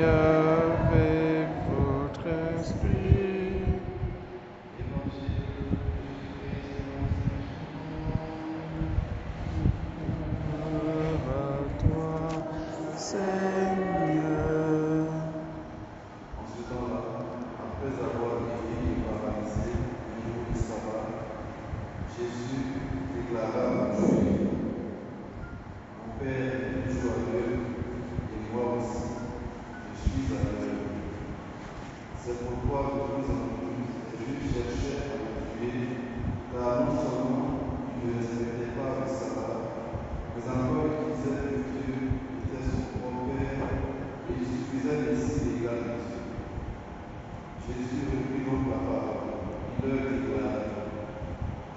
avec votre esprit. Gloire à toi, Seigneur. En ce temps-là, après avoir guéri le paralysé au niveau du sabbat, Jésus déclara aux Juifs: Mon Père est toujours à l'œuvre, et moi aussi, je suis à l'œuvre. C'est pourquoi de plus en plus, les Juifs cherchaient à le tuer, car non seulement ils ne respectaient pas le sabbat, mais encore ils disaient que Dieu était son propre Père et il suffisait ainsi l'égal de Dieu. Jésus reprit donc la parole. Il leur déclara: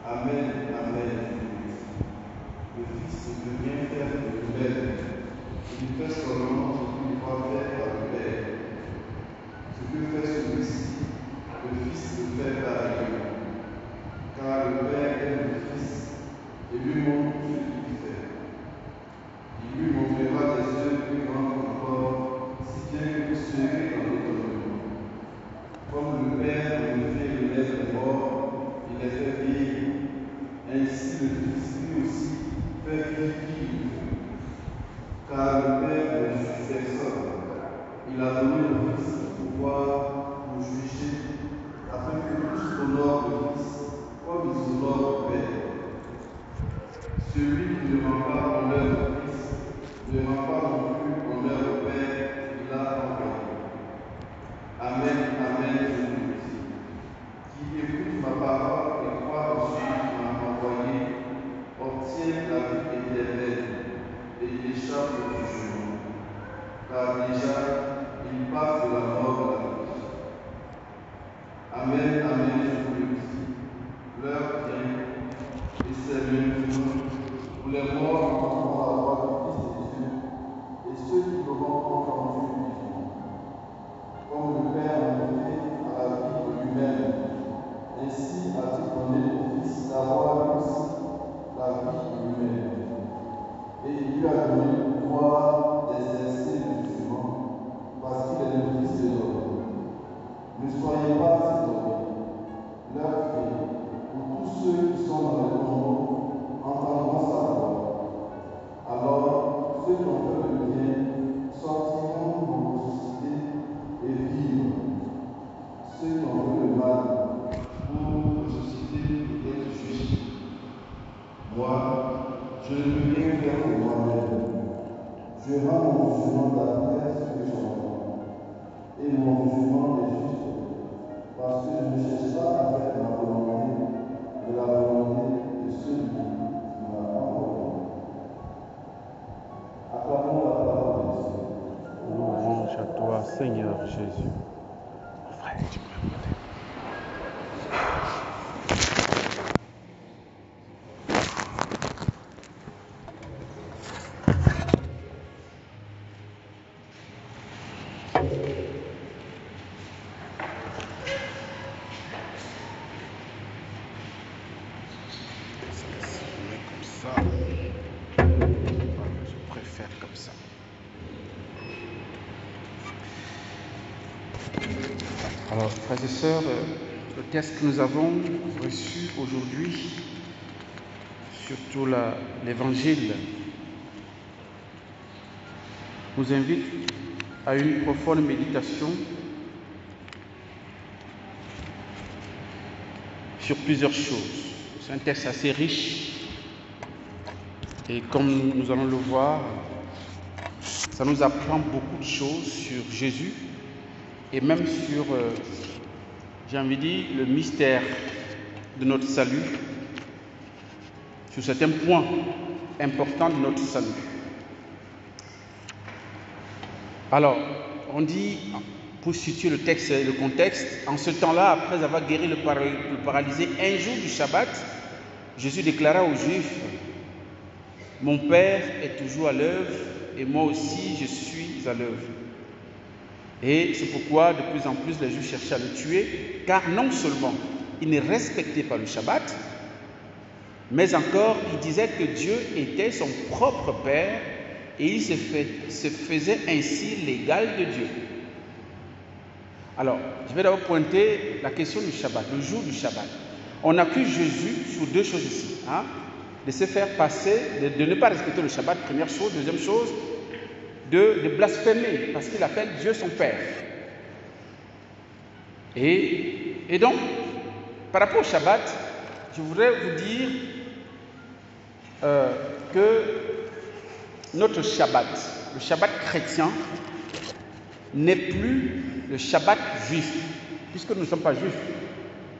Amen, Amen, je vous le dis. Le Fils ne peut rien faire de lui-même. Il fait seulement ce qu'il doit faire par le Père. Ce que fait celui-ci, le Fils le fait pareillement. Car le Père aime le Fils et lui montre ce qu'il fait. Il lui montrera des œuvres plus grandes encore, si bien que vous serez dans l'étonnement. Comme le Père glorifie le lève les morts, il les fait vivre. Ainsi le Fils lui aussi fait vivre qui il veut. Car le Père ne juge personne. Il a donné au Fils le pouvoir pour juger, afin que tous honorent le Fils comme ils honorent le Père. Celui qui ne rend pas honneur au Fils ne rend pas non plus honneur au Père qu'il a envoyé. Amen, Amen, je vous le dis. Qui écoute ma parole et croit en celui qui m'a envoyé obtient la vie éternelle et il échappe au jugement. Car déjà, il passe de la mort à la vie. Amen, Amen, je vous le dis. L'heure vient, et c'est maintenant, où les morts entendront la voix du Fils de Dieu, et ceux qui l'auront entendu vivront. Comme le Père a donné à la vie de lui-même, ainsi a-t-il donné au Fils d'avoir lui aussi la vie de lui-même. Et il lui a donné le pouvoir d'exercer le jugement, parce qu'il est le Fils de l'homme. Ne soyez pas étonnés. L'heure vient où tous ceux qui sont dans les tombeaux entendront sa voix. Alors, ceux qui ont fait le bien sortiront pour ressusciter et vivre. Ceux qui ont fait le mal pour ressusciter et être jugés. Moi, je ne peux rien faire pour moi-même. Je rends mon jugement d'après ce que j'entends. Et mon jugement est juste, parce que je ne cherche pas à faire ma volonté, mais la volonté de celui qui m'a envoyé. Acclamons la parole de Dieu. Louange à toi, Seigneur Jésus. Mon frère, tu peux monter. Comme ça. Je préfère comme ça. Alors, frères et sœurs, le texte que nous avons reçu aujourd'hui, surtout l'évangile, nous invite à une profonde méditation sur plusieurs choses. C'est un texte assez riche et comme nous allons le voir, ça nous apprend beaucoup de choses sur Jésus et même sur, j'ai envie de dire, le mystère de notre salut, sur certains points importants de notre salut. Alors, on dit, pour situer le texte et le contexte, en ce temps-là, après avoir guéri le paralysé un jour du Shabbat, Jésus déclara aux Juifs: Mon Père est toujours à l'œuvre et moi aussi je suis à l'œuvre. Et c'est pourquoi de plus en plus les Juifs cherchaient à le tuer, car non seulement il ne respectait pas le Shabbat, mais encore il disait que Dieu était son propre Père et il se faisait ainsi l'égal de Dieu. Alors, je vais d'abord pointer la question du Shabbat, le jour du Shabbat. On accuse Jésus sur deux choses ici. Hein, de se faire passer, de ne pas respecter le Shabbat, première chose. Deuxième chose, de blasphémer, parce qu'il appelle Dieu son Père. Et donc, par rapport au Shabbat, je voudrais vous dire que notre Shabbat, le Shabbat chrétien, n'est plus le Shabbat juif, puisque nous ne sommes pas juifs.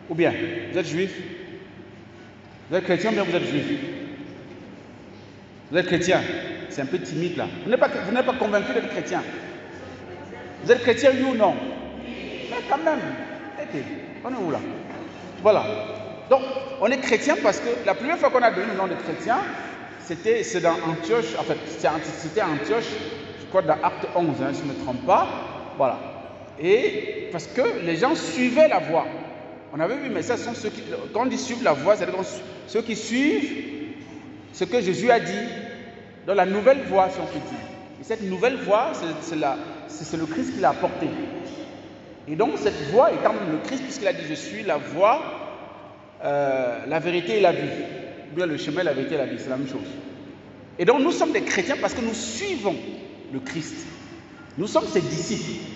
Ou bien, vous êtes juif? Vous êtes chrétien ou bien vous êtes juif? Vous êtes chrétien? C'est un peu timide là. Vous n'êtes pas convaincu d'être chrétien? Vous êtes chrétien, oui ou non? Mais quand même, on est où là? Voilà. Donc, on est chrétien parce que la première fois qu'on a donné le nom de chrétien, c'est dans Antioche, en fait, c'était Antioche, je crois dans Acte 11, hein, si je ne me trompe pas. Voilà. Et parce que les gens suivaient la voie. On avait vu, mais ça sont ceux qui, quand on dit suivre la voie, c'est-à-dire ceux qui suivent ce que Jésus a dit dans la nouvelle voie, si on peut dire. Et cette nouvelle voie, c'est le Christ qui l'a apportée. Et donc, cette voie étant le Christ, puisqu'il a dit, je suis la voie, la vérité et la vie. Ou bien le chemin, la vérité et la vie, c'est la même chose. Et donc, nous sommes des chrétiens parce que nous suivons le Christ. Nous sommes ses disciples.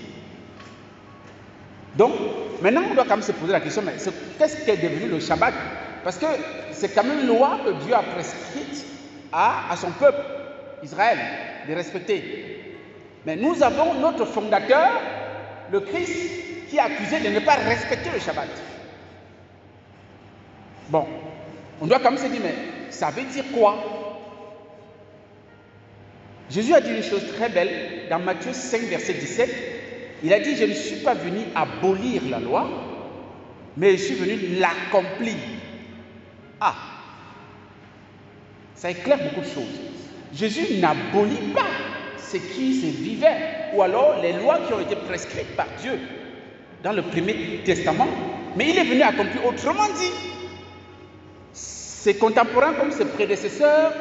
Donc, maintenant, on doit quand même se poser la question, mais qu'est-ce qui est devenu le Shabbat? Parce que c'est quand même une loi que Dieu a prescrite à son peuple, Israël, de respecter. Mais nous avons notre fondateur, le Christ, qui est accusé de ne pas respecter le Shabbat. Bon, on doit quand même se dire, mais ça veut dire quoi? Jésus a dit une chose très belle dans Matthieu 5, verset 17. Il a dit, je ne suis pas venu abolir la loi, mais je suis venu l'accomplir. Ah, ça éclaire beaucoup de choses. Jésus n'abolit pas ce qui se vivait, ou alors les lois qui ont été prescrites par Dieu dans le Premier Testament, mais il est venu accomplir. Autrement dit, ses contemporains comme ses prédécesseurs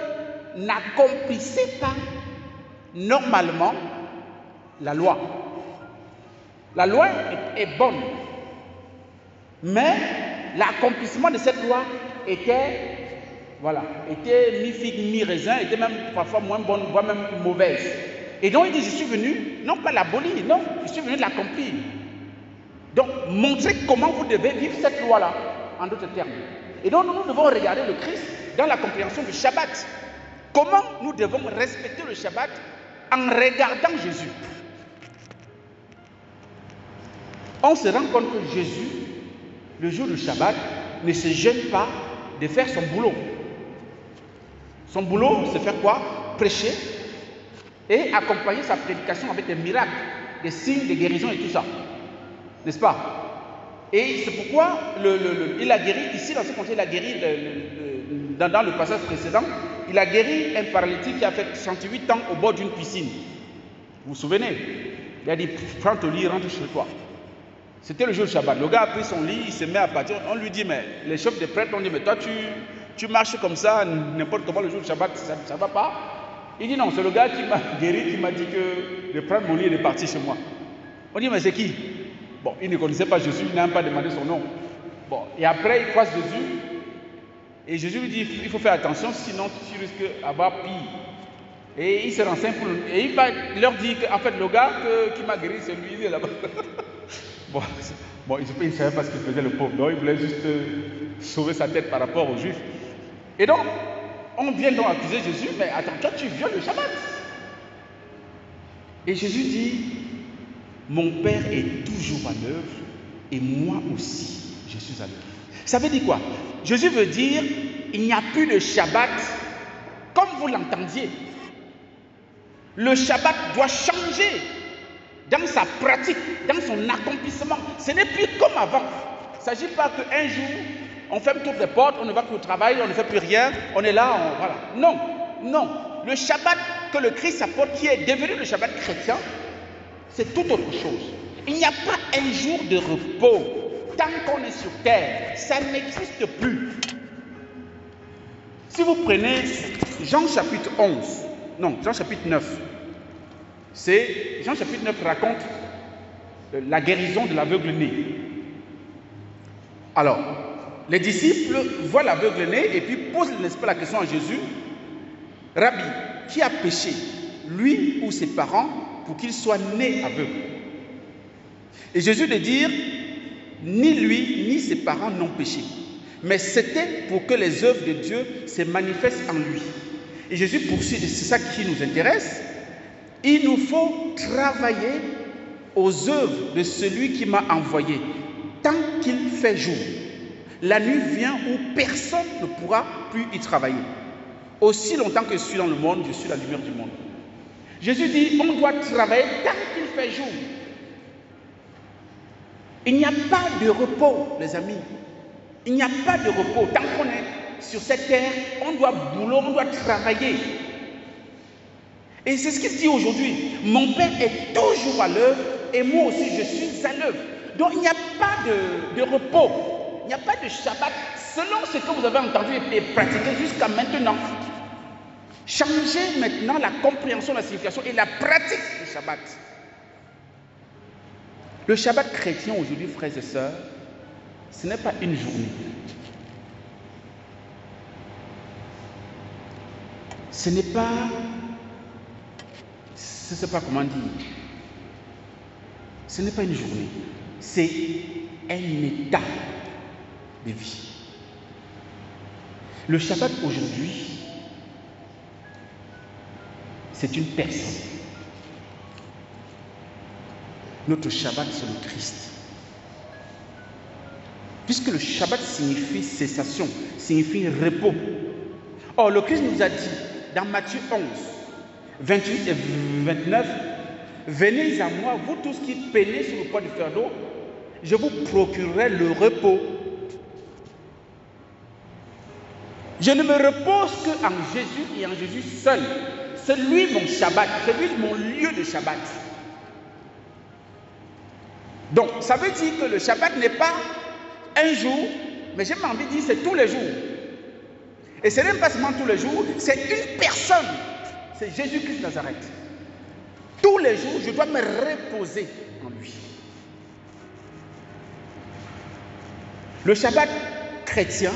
n'accomplissaient pas normalement la loi. La loi est bonne, mais l'accomplissement de cette loi était mi-figue, mi-raisin, était même parfois moins bonne, voire même mauvaise. Et donc il dit, je suis venu, non pas l'abolir, non, je suis venu l'accomplir. Donc, montrer comment vous devez vivre cette loi-là, en d'autres termes. Et donc, nous devons regarder le Christ dans la compréhension du Shabbat. Comment nous devons respecter le Shabbat en regardant Jésus. On se rend compte que Jésus, le jour du Shabbat, ne se gêne pas de faire son boulot. Son boulot, c'est faire quoi? Prêcher et accompagner sa prédication avec des miracles, des signes, des guérisons et tout ça. N'est-ce pas? Et c'est pourquoi il a guéri, ici dans ce contexte, il a guéri, dans le passage précédent, il a guéri un paralytique qui a fait 68 ans au bord d'une piscine. Vous vous souvenez? Il a dit, prends ton lit, rentre chez toi. C'était le jour du Shabbat. Le gars a pris son lit, il se met à partir. On lui dit, mais les chefs des prêtres ont dit, mais toi tu marches comme ça, n'importe comment le jour du Shabbat, ça ne va pas. Il dit non, c'est le gars qui m'a guéri, qui m'a dit de prendre mon lit et de partir chez moi. On dit, mais c'est qui? Bon, il ne connaissait pas Jésus, il n'a même pas demandé son nom. Bon, et après, il croise Jésus. Et Jésus lui dit, il faut faire attention, sinon tu risques d'avoir pire. Et il se renseigne pour lui. Et il va leur dire qu'en fait, le gars qui m'a guéri, c'est lui, il est là-bas. Bon, il ne savait pas ce qu'il faisait, le pauvre. Donc, il voulait juste sauver sa tête par rapport aux Juifs. Et donc, on vient donc accuser Jésus, mais attends, toi, tu violes le Shabbat. Et Jésus dit, mon Père est toujours à l'œuvre, et moi aussi, je suis à l'œuvre. Ça veut dire quoi? Jésus veut dire, il n'y a plus de Shabbat comme vous l'entendiez. Le Shabbat doit changer dans sa pratique, dans son accomplissement. Ce n'est plus comme avant. Il ne s'agit pas qu'un jour, on ferme toutes les portes, on ne va plus au travail, on ne fait plus rien, on est là, voilà. Non, non. Le Shabbat que le Christ apporte, qui est devenu le Shabbat chrétien, c'est tout autre chose. Il n'y a pas un jour de repos tant qu'on est sur terre. Ça n'existe plus. Si vous prenez Jean chapitre 11, non, Jean chapitre 9, Jean chapitre 9 raconte la guérison de l'aveugle-né. Alors, les disciples voient l'aveugle-né et puis posent, n'est-ce pas, la question à Jésus. Rabbi, qui a péché, lui ou ses parents, pour qu'il soit né aveugle? Et Jésus de dire, ni lui ni ses parents n'ont péché, mais c'était pour que les œuvres de Dieu se manifestent en lui. Et Jésus poursuit, c'est ça qui nous intéresse. Il nous faut travailler aux œuvres de celui qui m'a envoyé, tant qu'il fait jour. La nuit vient où personne ne pourra plus y travailler. Aussi longtemps que je suis dans le monde, je suis la lumière du monde. Jésus dit, on doit travailler tant qu'il fait jour. Il n'y a pas de repos, les amis. Il n'y a pas de repos. Tant qu'on est sur cette terre, on doit boulotter, on doit travailler. Et c'est ce qu'il dit aujourd'hui. Mon Père est toujours à l'œuvre et moi aussi je suis à l'œuvre. Donc il n'y a pas de repos. Il n'y a pas de Shabbat selon ce que vous avez entendu et pratiqué jusqu'à maintenant. Changez maintenant la compréhension, la signification et la pratique du Shabbat. Le Shabbat chrétien aujourd'hui, frères et sœurs, ce n'est pas une journée. Ce n'est pas... Je ne sais pas comment dire. Ce n'est pas une journée. C'est un état de vie. Le Shabbat aujourd'hui, c'est une personne. Notre Shabbat, c'est le Christ. Puisque le Shabbat signifie cessation, signifie repos. Or, le Christ nous a dit, dans Matthieu 11, 28 et 29, « Venez à moi, vous tous qui peinez sur le poids du fardeau, je vous procurerai le repos. » Je ne me repose qu'en Jésus et en Jésus seul. C'est lui mon Shabbat, c'est lui mon lieu de Shabbat. Donc, ça veut dire que le Shabbat n'est pas un jour, mais j'ai envie de dire c'est tous les jours. Et ce n'est pas seulement tous les jours, c'est une personne. C'est Jésus-Christ de Nazareth. Tous les jours, je dois me reposer en lui. Le Shabbat chrétien,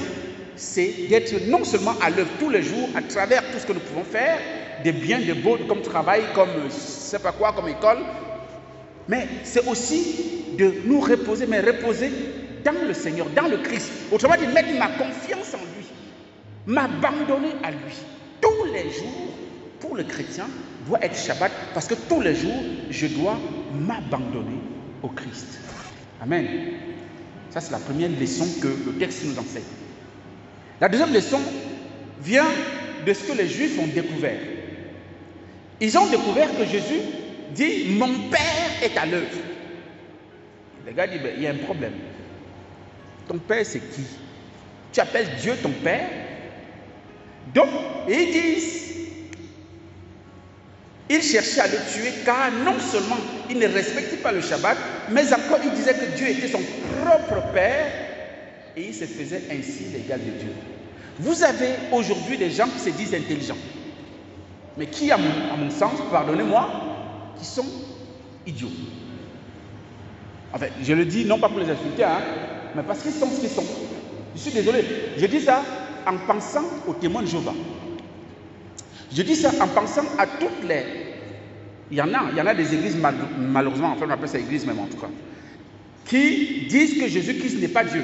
c'est d'être non seulement à l'œuvre tous les jours, à travers tout ce que nous pouvons faire, des biens, des beaux, comme travail, comme je ne sais pas quoi, comme école, mais c'est aussi de nous reposer, mais reposer dans le Seigneur, dans le Christ. Autrement dit, mettre ma confiance en lui, m'abandonner à lui. Tous les jours, pour le chrétien, doit être Shabbat, parce que tous les jours, je dois m'abandonner au Christ. Amen. Ça, c'est la première leçon que le texte nous enseigne. La deuxième leçon vient de ce que les Juifs ont découvert. Ils ont découvert que Jésus dit « Mon Père est à l'œuvre ». Les gars disent « Il y a un problème. Ton Père, c'est qui? Tu appelles Dieu ton Père ?» Donc, ils disent, ils cherchaient à le tuer car non seulement il ne respectait pas le Shabbat, mais encore il disait que Dieu était son propre Père et il se faisait ainsi l'égal de Dieu. Vous avez aujourd'hui des gens qui se disent intelligents, mais qui, à mon sens, pardonnez-moi, qui sont idiots. Enfin, je le dis non pas pour les insulter, mais parce qu'ils sont ce qu'ils sont. Je suis désolé, je dis ça en pensant aux témoins de Jéhovah. Je dis ça en pensant à toutes les... Il y en a des églises, malheureusement, enfin on appelle ça église même en tout cas, qui disent que Jésus-Christ n'est pas Dieu.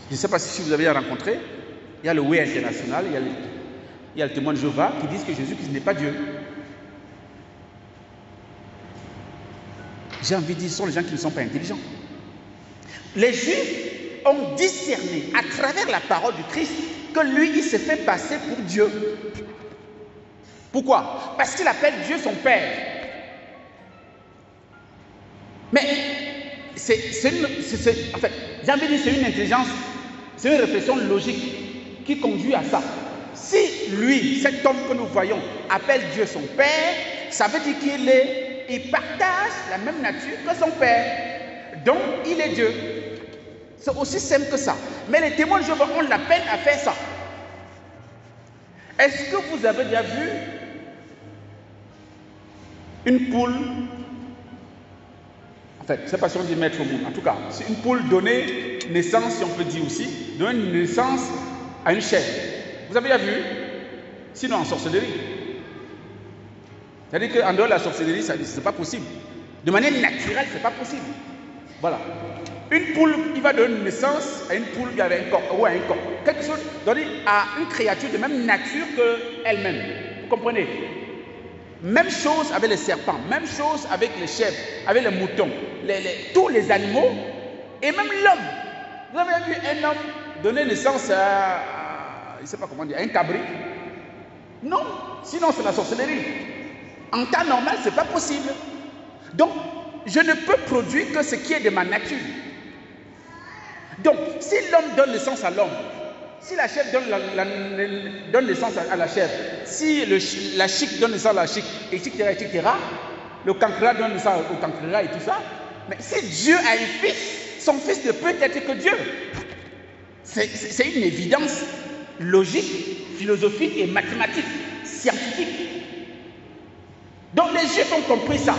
Je ne sais pas si vous avez rencontré, il y a le Way International, il y a le témoin de Jéhovah qui disent que Jésus-Christ n'est pas Dieu. J'ai envie de dire, ce sont les gens qui ne sont pas intelligents. Les Juifs ont discerné à travers la parole du Christ que lui, il s'est fait passer pour Dieu. Pourquoi? Parce qu'il appelle Dieu son Père. Mais en fait, j'ai envie de dire, c'est une intelligence, c'est une réflexion logique qui conduit à ça. Si lui, cet homme que nous voyons, appelle Dieu son Père, ça veut dire qu'il partage la même nature que son Père. Donc, il est Dieu. C'est aussi simple que ça. Mais les témoins de Jéhovah ont la peine à faire ça. Est-ce que vous avez déjà vu une poule fait, c'est pas si on dit mettre au monde. En tout cas, c'est une poule donnée naissance, si on peut dire aussi, donne naissance à une chèvre. Vous avez déjà vu? Sinon en sorcellerie. C'est-à-dire qu'en dehors de la sorcellerie, ce n'est pas possible. De manière naturelle, ce n'est pas possible. Voilà. Une poule, il va donner naissance à une poule qui avait un corps, ou à un corps. Quelque chose donné à une créature de même nature qu'elle-même. Vous comprenez? Même chose avec les serpents, même chose avec les chèvres, avec les moutons, tous les animaux, et même l'homme. Vous avez vu un homme donner naissance à je ne sais pas comment dire, à un cabri? Non, sinon c'est la sorcellerie. En temps normal, ce n'est pas possible. Donc, je ne peux produire que ce qui est de ma nature. Donc, si l'homme donne naissance à l'homme, si la chèvre donne naissance à la chèvre, si la chique donne naissance à la chique, etc., le cancréat donne naissance au cancréat et tout ça, mais si Dieu a un fils, son fils ne peut être que Dieu. C'est une évidence logique, philosophique et mathématique, scientifique. Donc les Juifs ont compris ça,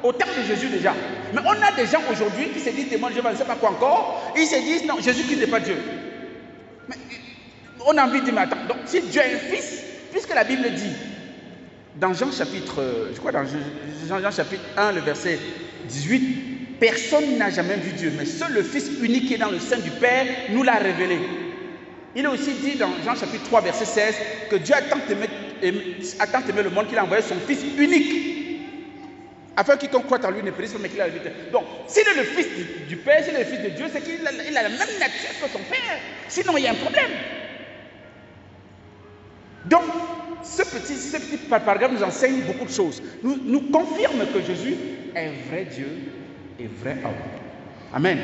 au temps de Jésus déjà. Mais on a des gens aujourd'hui qui se disent témoins de Jéhovah, je ne sais pas quoi encore, ils se disent non, Jésus-Christ n'est pas Dieu. Mais on a envie de dire, mais attends, donc si Dieu a un fils, puisque la Bible dit, dans Jean chapitre, je crois dans Jean chapitre 1, le verset 18, personne n'a jamais vu Dieu, mais seul le Fils unique qui est dans le sein du Père nous l'a révélé. Il est aussi dit dans Jean chapitre 3, verset 16, que Dieu a tant aimé le monde qu'il a envoyé son Fils unique, afin que quiconque croit en lui ne périsse pas, mais qu'il a la vie. Donc, s'il est le Fils du Père, s'il est le Fils de Dieu, c'est qu'il a la même nature que son Père. Sinon, il y a un problème. Donc, ce petit paragraphe nous enseigne beaucoup de choses. Nous confirme que Jésus est vrai Dieu et vrai homme. Amen.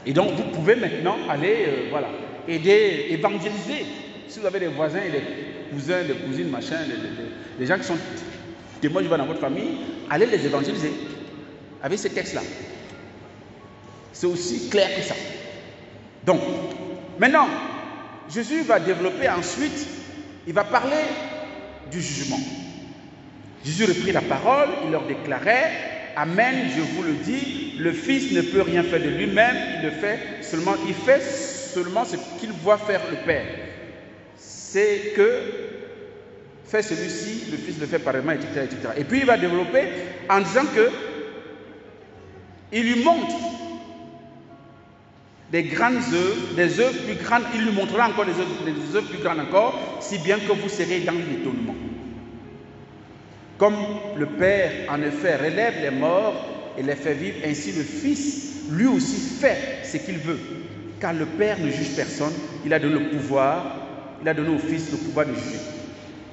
Et donc, vous pouvez maintenant aller, aider, évangéliser. Si vous avez des voisins, des cousins, des cousines, machin, des gens qui sont témoins de Jéhovah dans votre famille, allez les évangéliser avec ces textes-là. C'est aussi clair que ça. Donc, maintenant, Jésus va développer ensuite, il va parler du jugement. Jésus reprit la parole, il leur déclarait, Amen, je vous le dis, le Fils ne peut rien faire de lui-même, il fait seulement ce qu'il voit faire le Père. C'est que fait celui-ci, le Fils le fait pareillement, etc., etc. Et puis il va développer en disant que il lui montre des grandes œuvres, des œuvres plus grandes, il lui montrera encore des œuvres plus grandes encore, si bien que vous serez dans l'étonnement. Comme le Père, en effet, relève les morts et les fait vivre, ainsi le Fils, lui aussi, fait ce qu'il veut. Car le Père ne juge personne, il a donné le pouvoir, il a donné au Fils le pouvoir de juger.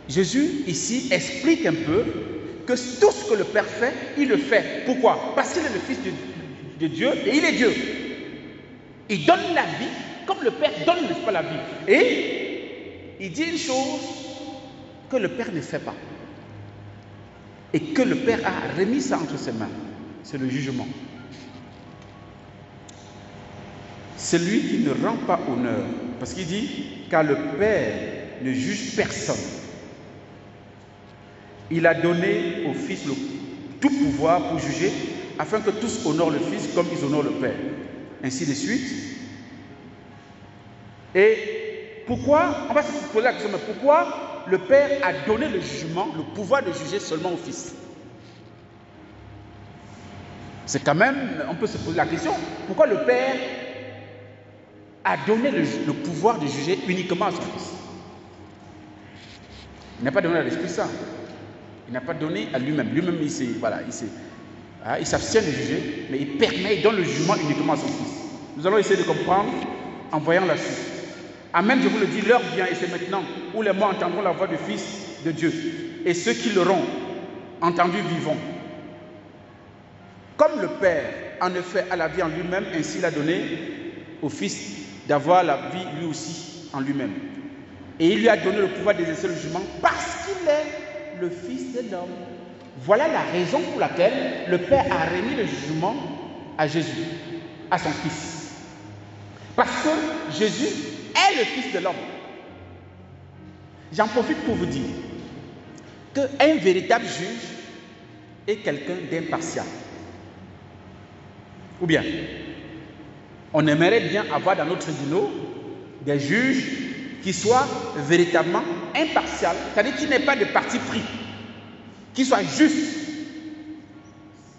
Jésus, ici, explique un peu que tout ce que le Père fait, il le fait. Pourquoi? Parce qu'il est le Fils de Dieu et il est Dieu. Il donne la vie, comme le Père donne, n'est-ce pas, la vie. Et il dit une chose que le Père ne fait pas. Et que le Père a remis ça entre ses mains. C'est le jugement. Celui qui ne rend pas honneur. Parce qu'il dit, car le Père ne juge personne. Il a donné au Fils tout pouvoir pour juger, afin que tous honorent le Fils comme ils honorent le Père. Ainsi de suite. Et pourquoi, on va se poser la question, mais pourquoi le Père a donné le jugement, le pouvoir de juger seulement au Fils? C'est quand même, on peut se poser la question, pourquoi le Père a donné le pouvoir de juger uniquement à son Fils? Il n'a pas donné à l'Esprit Saint. Il n'a pas donné à lui-même. Lui-même, il s'abstient de juger, mais il donne le jugement uniquement à son Fils. Nous allons essayer de comprendre en voyant la suite. Amen, je vous le dis, l'heure vient, et c'est maintenant, où les morts entendront la voix du Fils de Dieu, et ceux qui l'auront entendu vivront. Comme le Père, en effet, a la vie en lui-même, ainsi il a donné au Fils d'avoir la vie lui aussi en lui-même. Et il lui a donné le pouvoir d'exercer le jugement parce qu'il est le Fils de l'homme. Voilà la raison pour laquelle le Père a remis le jugement à Jésus, à son Fils. Parce que Jésus est le Fils de l'homme. J'en profite pour vous dire qu'un véritable juge est quelqu'un d'impartial. Ou bien, on aimerait bien avoir dans nos tribunaux des juges qui soient véritablement impartiaux, c'est-à-dire qu'il n'y ait pas de parti pris, qui soient justes,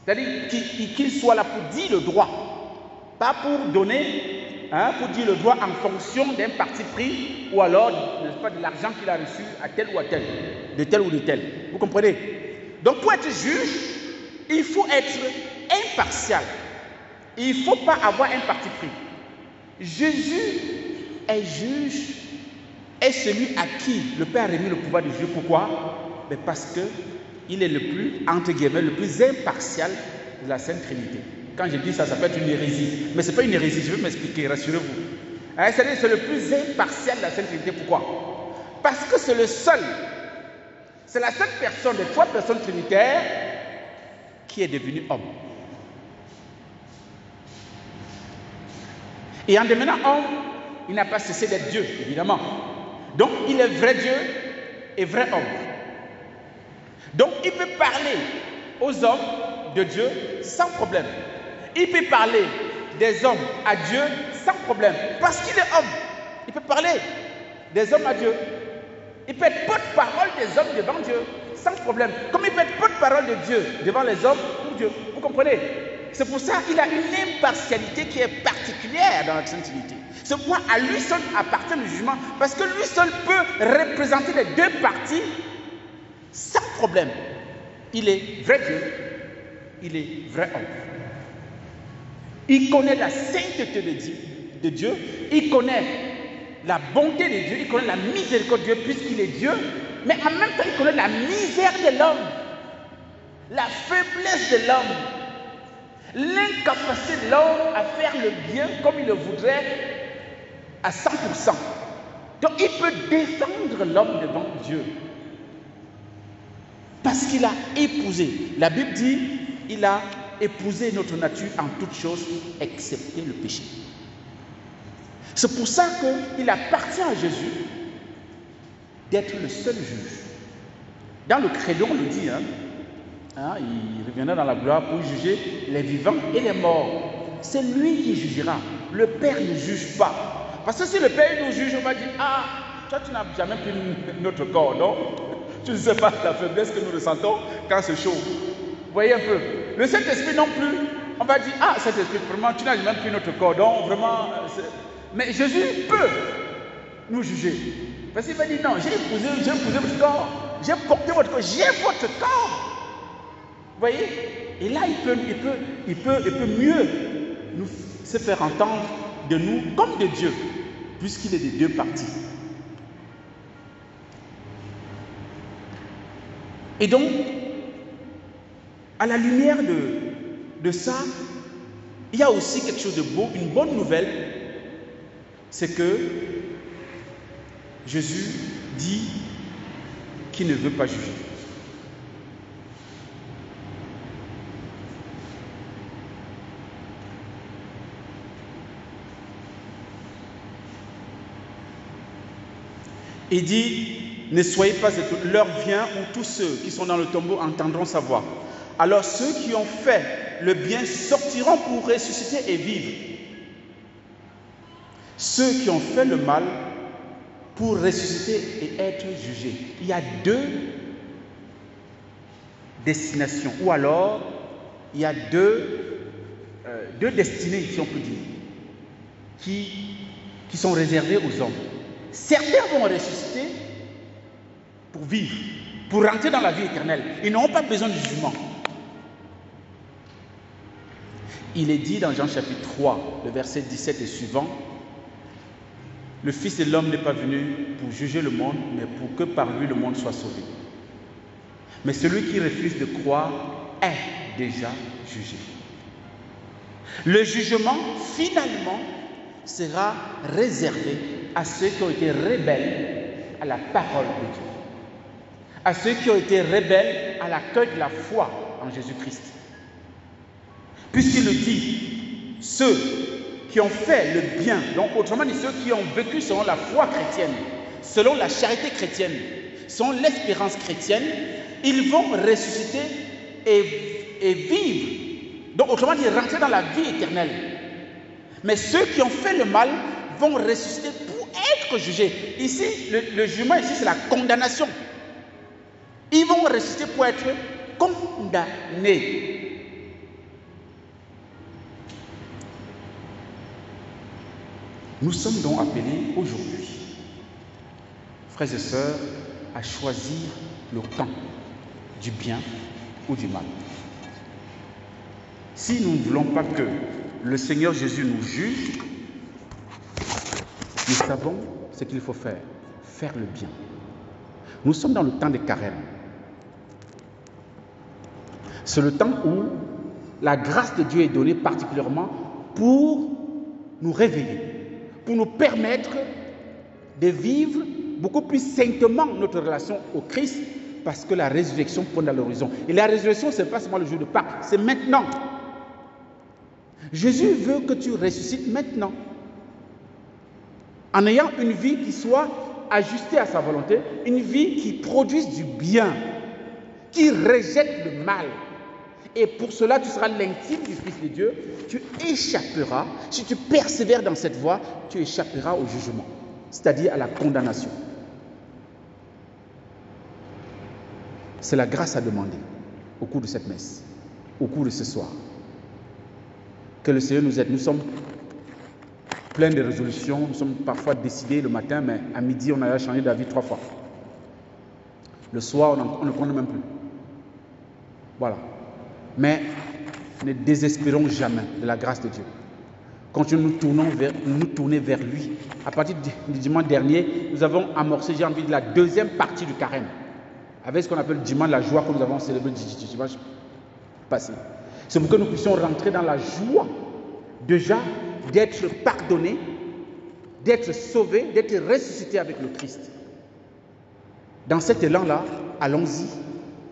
c'est-à-dire qu'ils soient là pour dire le droit, pas pour donner, pour dire le droit en fonction d'un parti pris ou alors, n'est-ce pas, de l'argent qu'il a reçu à tel ou à tel, de tel ou de tel. Vous comprenez? Donc pour être juge, il faut être impartial. Il ne faut pas avoir un parti pris. Jésus est juge, est celui à qui le Père a remis le pouvoir de juger. Pourquoi? Mais parce qu'il est le plus, entre guillemets, le plus impartial de la Sainte Trinité. Quand je dis ça, ça peut être une hérésie. Mais ce n'est pas une hérésie, je vais m'expliquer, rassurez-vous. C'est-à-dire c'est le plus impartial de la Sainte Trinité. Pourquoi? Parce que c'est le seul, c'est la seule personne des 3 personnes trinitaires qui est devenue homme. Et en devenant homme, il n'a pas cessé d'être Dieu, évidemment. Donc, il est vrai Dieu et vrai homme. Donc, il peut parler aux hommes de Dieu sans problème. Il peut parler des hommes à Dieu sans problème. Parce qu'il est homme. Il peut parler des hommes à Dieu. Il peut être porte-parole des hommes devant Dieu sans problème. Comme il peut être porte-parole de Dieu devant les hommes pour Dieu. Vous comprenez? C'est pour ça qu'il a une impartialité qui est particulière dans la Sainte Trinité. C'est pourquoi à lui seul appartient le jugement, parce que lui seul peut représenter les 2 parties sans problème. Il est vrai Dieu, il est vrai homme. Il connaît la sainteté de Dieu, il connaît la bonté de Dieu, il connaît la miséricorde de Dieu puisqu'il est Dieu, mais en même temps il connaît la misère de l'homme, la faiblesse de l'homme, l'incapacité de l'homme à faire le bien comme il le voudrait à 100%. Donc il peut défendre l'homme devant Dieu. Parce qu'il a épousé. La Bible dit, il a épousé notre nature en toutes choses, excepté le péché. C'est pour ça qu'il appartient à Jésus d'être le seul juge. Dans le credo, on le dit, il reviendra dans la gloire pour juger les vivants et les morts. C'est lui qui jugera. Le Père ne juge pas. Parce que si le Père nous juge, on va dire, toi tu n'as jamais pris notre corps, non? Tu ne sais pas la faiblesse que nous ressentons quand c'est chaud. Vous voyez un peu? Le Saint-Esprit non plus. On va dire, Saint-Esprit, vraiment, tu n'as jamais pris notre corps, donc vraiment... Mais Jésus peut nous juger. Parce qu'il va dire, non, j'ai épousé votre corps. J'ai porté votre corps. J'ai votre corps. Vous voyez? Et là, il peut mieux nous se faire entendre de nous comme de Dieu, puisqu'il est des 2 parties. Et donc, à la lumière de ça, il y a aussi quelque chose de beau, une bonne nouvelle, c'est que Jésus dit qu'il ne veut pas juger. Il dit, ne soyez pas étonnés, l'heure vient où tous ceux qui sont dans le tombeau entendront sa voix. Alors ceux qui ont fait le bien sortiront pour ressusciter et vivre. Ceux qui ont fait le mal pour ressusciter et être jugés. Il y a 2 destinations, ou alors il y a 2 destinées, si on peut dire, qui sont réservées aux hommes. Certains vont ressusciter pour vivre, pour rentrer dans la vie éternelle. Ils n'auront pas besoin de jugement. Il est dit dans Jean chapitre 3, le verset 17 et suivant, le Fils de l'homme n'est pas venu pour juger le monde, mais pour que par lui le monde soit sauvé. Mais celui qui refuse de croire est déjà jugé. Le jugement, finalement, sera réservé à ceux qui ont été rebelles à la parole de Dieu, à ceux qui ont été rebelles à l'accueil de la foi en Jésus-Christ. Puisqu'il le dit, ceux qui ont fait le bien, donc autrement dit ceux qui ont vécu selon la foi chrétienne, selon la charité chrétienne, selon l'espérance chrétienne, ils vont ressusciter et vivre Donc, autrement dit, rentrer dans la vie éternelle. Mais ceux qui ont fait le mal vont ressusciter pour être jugés. Ici, le jugement, ici, c'est la condamnation. Ils vont ressusciter pour être condamnés. Nous sommes donc appelés aujourd'hui, frères et sœurs, à choisir le camp du bien ou du mal. Si nous ne voulons pas que le Seigneur Jésus nous juge, nous savons ce qu'il faut faire le bien. Nous sommes dans le temps des carêmes. C'est le temps où la grâce de Dieu est donnée particulièrement pour nous réveiller, pour nous permettre de vivre beaucoup plus saintement notre relation au Christ, parce que la résurrection pointe à l'horizon. Et la résurrection, ce n'est pas seulement le jour de Pâques, c'est maintenant. Jésus veut que tu ressuscites maintenant, en ayant une vie qui soit ajustée à sa volonté, une vie qui produise du bien, qui rejette le mal. Et pour cela, tu seras l'intime du Fils de Dieu. Tu échapperas, si tu persévères dans cette voie, tu échapperas au jugement, c'est-à-dire à la condamnation. C'est la grâce à demander au cours de cette messe, au cours de ce soir. Que le Seigneur nous aide. Nous sommes pleins de résolutions, nous sommes parfois décidés le matin, mais à midi, on a changé d'avis 3 fois. Le soir, on ne compte même plus. Voilà. Mais ne désespérons jamais de la grâce de Dieu. Continuons nous tourner vers lui. À partir du dimanche dernier, nous avons amorcé, j'ai envie de la deuxième partie du carême, avec ce qu'on appelle le dimanche de la joie que nous avons célébré le dimanche passé. C'est pour que nous puissions rentrer dans la joie déjà d'être pardonnés, d'être sauvés, d'être ressuscités avec le Christ. Dans cet élan-là, allons-y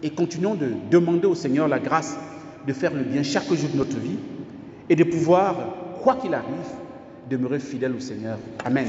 et continuons de demander au Seigneur la grâce de faire le bien chaque jour de notre vie et de pouvoir, quoi qu'il arrive, demeurer fidèle au Seigneur. Amen.